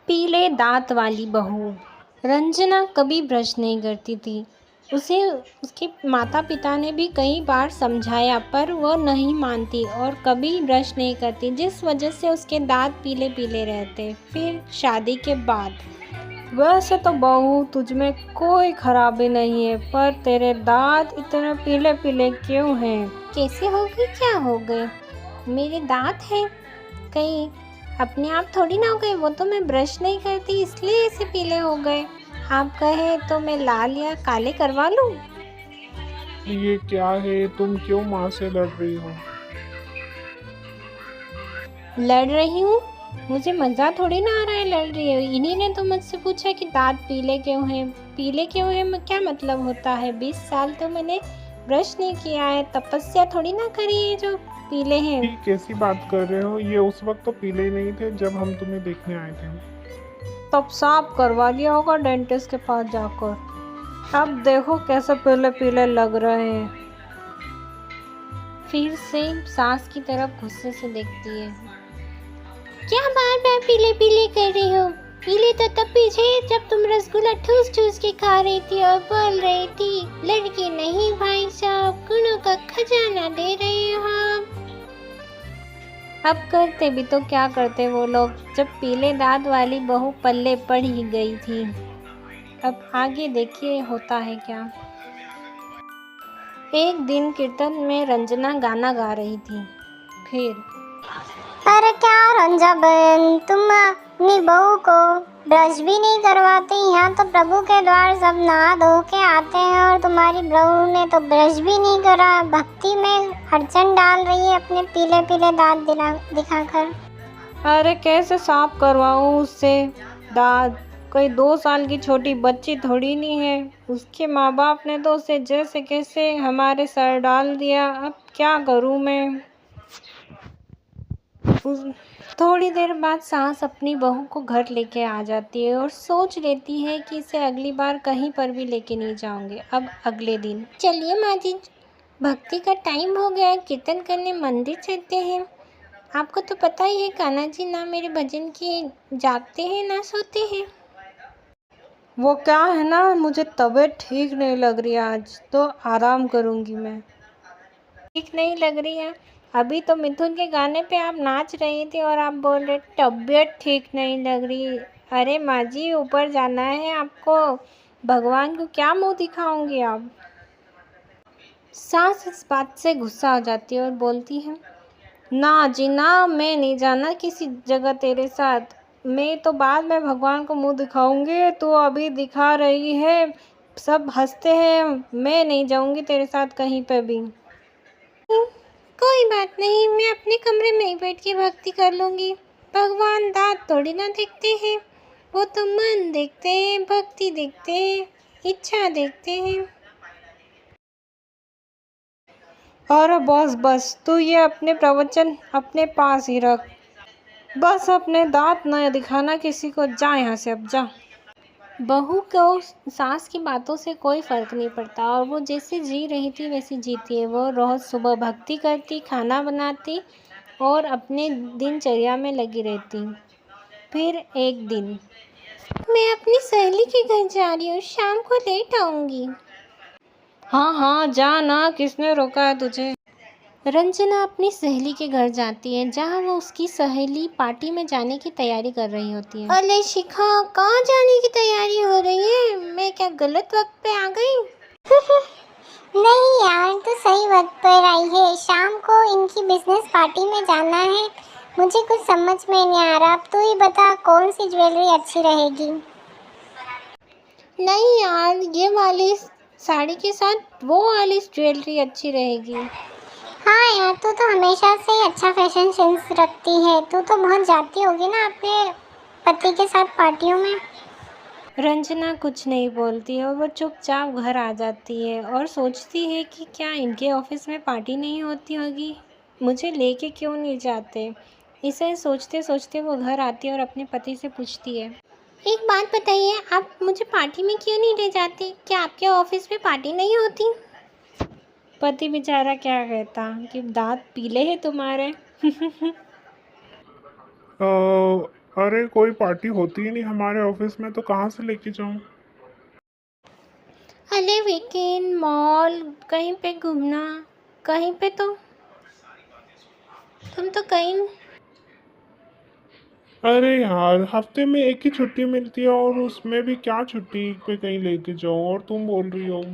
पीले दांत वाली बहू। रंजना कभी ब्रश नहीं करती थी। उसे उसके माता पिता ने भी कई बार समझाया, पर वह नहीं मानती और कभी ब्रश नहीं करती, जिस वजह से उसके दांत पीले पीले रहते। फिर शादी के बाद, वैसे तो बहू तुझमें कोई खराबी नहीं है, पर तेरे दांत इतने पीले पीले क्यों हैं? कैसे हो गए? क्या हो गए? मेरे दांत हैं, कहीं अपने आप थोड़ी ना हो गए। वो तो मैं ब्रश नहीं करती इसलिए ऐसे पीले हो गए। आप कहे तो मैं लाल या काले करवा लूं? ये क्या है? तुम क्यों माँ से लड़ रही हो? लड़ रही हूँ? मुझे मज़ा थोड़ी ना आ रहा है लड़ रही है। इन्हीं ने तो मुझसे पूछा कि दांत पीले क्यों हैं। पीले क्यों हैं क्या मतलब होता है? 20 साल तो मैंने ब्रश नहीं किया है, तपस्या थोड़ी ना करी है जो पीले हैं। ये कैसी बात कर रहे हो? ये उस वक्त तो पीले ही नहीं थे जब हम तुम्हें देखने आए थे। तब साफ करवा लिया होगा डेंटिस्ट के पास जाकर। अब देखो कैसे पीले पीले लग रहे हैं। फिर से सास की तरफ गुस्से से देखती है। क्या बार बार पीले पीले कर रही हो? पीले तो तब पीछे जब तुम रसगुल्ला ठूस ठूस के खा रही थी और बोल रही थी, लड़की नहीं भाई साहब, गुणों का खजाना दे रहे हो आप। अब करते भी तो क्या करते वो लोग, जब पीले दांत वाली बहू पल्ले पड़ ही गई थी। अब आगे देखिए होता है क्या। एक दिन कीर्तन में रंजना गाना गा रही थी। फिर, अरे क्या रंजा बहन, तुम अपनी बहू को ब्रश भी नहीं करवाती। यहाँ तो प्रभु के द्वार सब नहा धो के आते हैं और तुम्हारी बहू ने तो ब्रश भी नहीं करा। भक्ति में अड़चन डाल रही है अपने पीले पीले दांत दिखाकर। अरे कैसे साफ करवाऊँ उससे दांत? कोई 2 साल की छोटी बच्ची थोड़ी नहीं है। उसके माँ बाप ने तो उसे जैसे कैसे हमारे सर डाल दिया। अब क्या करूँ मैं? थोड़ी देर बाद सास अपनी बहू को घर लेके आ जाती है और सोच लेती है कि इसे अगली बार कहीं पर भी लेके नहीं जाऊंगी। अब अगले दिन, चलिए माँ जी, भक्ति का टाइम हो गया है, कीर्तन करने मंदिर चलते हैं। आपको तो पता ही है कान्हा जी ना मेरे भजन की जागते हैं ना सोते हैं। वो क्या है ना, मुझे तबीयत ठीक नहीं लग रही, आज तो आराम करूंगी मैं। ठीक नहीं लग रही है? अभी तो मिथुन के गाने पे आप नाच रही थी और आप बोल रहे तबीयत ठीक नहीं लग रही। अरे माँ जी, ऊपर जाना है आपको, भगवान को क्या मुंह दिखाओगे आप? सास इस बात से गुस्सा हो जाती है और बोलती है, ना जी ना, मैं नहीं जाना किसी जगह तेरे साथ। मैं तो बाद में भगवान को मुंह दिखाऊंगी, तो अभी दिखा रही है, सब हंसते हैं, मैं नहीं जाऊंगी तेरे साथ कहीं पे भी। कोई बात नहीं, मैं अपने कमरे में ही बैठ के भक्ति कर लूंगी। भगवान दांत थोड़ी ना देखते हैं, वो तो मन देखते हैं, भक्ति देखते हैं, इच्छा देखते हैं। अरे बस बस, तू ये अपने प्रवचन अपने पास ही रख। बस अपने दांत न दिखाना किसी को, जा यहाँ से, अब जा। बहू को सास की बातों से कोई फर्क नहीं पड़ता और वो जैसे जी रही थी वैसे जीती है। वो रोज सुबह भक्ति करती, खाना बनाती और अपने दिनचर्या में लगी रहती। फिर एक दिन, मैं अपनी सहेली के घर जा रही हूँ, शाम को लेट आऊंगी। हाँ हाँ जा ना, किसने रोका है तुझे? रंजना अपनी सहेली के घर जाती है, जहाँ वो उसकी सहेली पार्टी में जाने की तैयारी कर रही होती है। अरे शिखा, कहाँ जाने की तैयारी हो रही है? मैं क्या गलत वक्त पे आ गई? नहीं यार, तो सही वक्त पर आई है। शाम को इनकी बिजनेस पार्टी में जाना है। मुझे कुछ समझ में नहीं आ रहा, अब तू ही बता कौन सी ज्वेलरी अच्छी रहेगी। नहीं यार, ये वाली साड़ी के साथ वो वाली ज्वेलरी अच्छी रहेगी। हाँ यार, तू तो हमेशा से ही अच्छा फैशन सेंस रखती है। तू तो बहुत जाती होगी ना अपने पति के साथ पार्टियों में। रंजना कुछ नहीं बोलती और वो चुपचाप घर आ जाती है और सोचती है कि क्या इनके ऑफिस में पार्टी नहीं होती होगी, मुझे लेके क्यों नहीं जाते। इसे सोचते सोचते वो घर आती है और अपने पति से पूछती है, एक बात बताइए, आप मुझे पार्टी में क्यों नहीं ले जाते? क्या आपके ऑफिस में पार्टी नहीं होती? पति बेचारा क्या कहता कि दांत पीले हैं तुम्हारे। अरे कोई पार्टी होती ही नहीं हमारे ऑफिस में, तो कहाँ से लेके जाऊँ? अरे वीकेंड मॉल कहीं पे घूमना, कहीं पे तो तुम तो कहीं। अरे यार, हफ्ते में एक ही छुट्टी मिलती है और उसमें भी क्या छुट्टी पे कहीं लेके जाऊँ, और तुम बोल रही हो।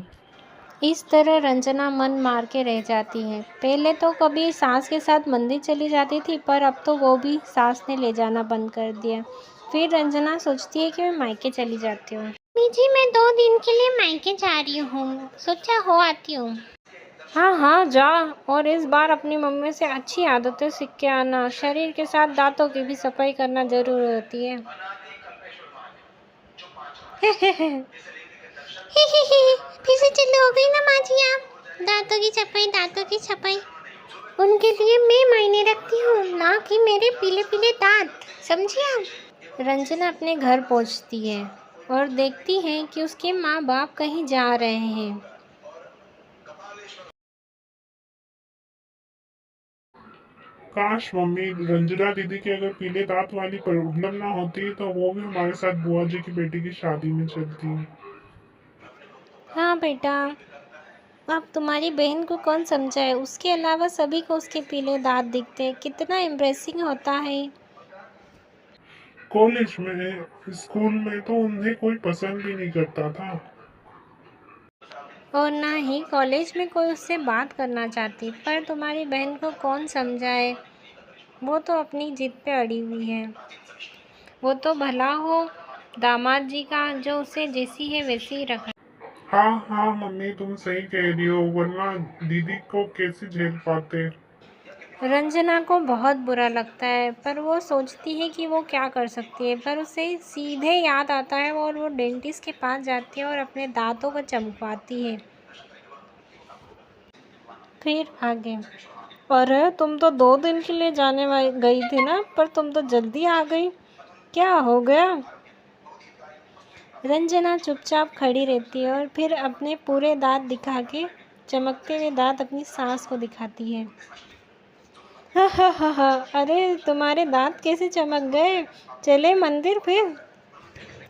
इस तरह रंजना मन मार के रह जाती है। पहले तो कभी सास के साथ मंदिर चली जाती थी, पर अब तो वो भी सास ने ले जाना बंद कर दिया। फिर रंजना सोचती है कि मैं मायके चली जाती हूँ। जी मैं 2 दिन के लिए मायके जा रही हूँ, सोचा हो आती हूँ। हाँ हाँ जा, और इस बार अपनी मम्मी से अच्छी आदतें सीख के आना। शरीर के साथ दांतों की भी सफाई करना जरूर होती है। फिर से चलो हो गई ना माँ जी आप, दांतों की सफाई, दांतों की सफाई। उनके लिए मैं मायने रखती हूँ, ना कि मेरे पीले पीले दांत, समझी आप। रंजना अपने घर पहुंचती है और देखती है कि उसके माँ बाप कहीं जा रहे हैं। काश मम्मी, रंजना दीदी के अगर पीले दांत वाली प्रॉब्लम ना होती तो वो भी हमारे साथ बुआ जी की बेटी की शादी में चलती। हाँ बेटा, अब तुम्हारी बहन को कौन समझाए, उसके अलावा सभी को उसके पीले दांत दिखते हैं। कितना इम्प्रेसिंग होता है। कॉलेज में, स्कूल में तो उन्हें कोई पसंद भी नहीं करता था। और ना ही कॉलेज में कोई उससे बात करना चाहती। पर तुम्हारी बहन को कौन समझाए, वो तो अपनी जिद पे अड़ी हुई है। वो तो भला हो दामाद जी का, जो उसे जैसी है वैसी ही रखा। हाँ हाँ मम्मी, तुम सही कह रही हो, वरना दीदी को कैसे झेल पाते। रंजना को बहुत बुरा लगता है, पर वो सोचती है कि वो क्या कर सकती है। पर उसे सीधे याद आता है और वो डेंटिस्ट के पास जाती है और अपने दांतों को चमकवाती है। फिर आगे, अरे तुम तो 2 दिन के लिए जाने गई थी ना, पर तुम तो जल्दी आ गई, क्या हो गया? रंजना चुपचाप खड़ी रहती है और फिर अपने पूरे दांत दिखा के, चमकते हुए दांत अपनी सास को दिखाती है। हा हा हा हा, अरे तुम्हारे दांत कैसे चमक गए? चले मंदिर फिर।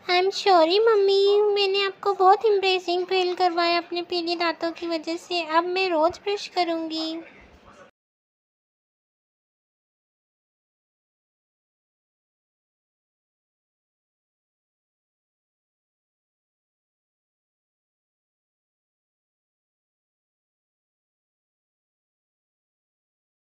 आई एम सॉरी मम्मी, मैंने आपको बहुत इम्प्रेसिंग फील करवाया अपने पीले दांतों की वजह से। अब मैं रोज ब्रश करूँगी।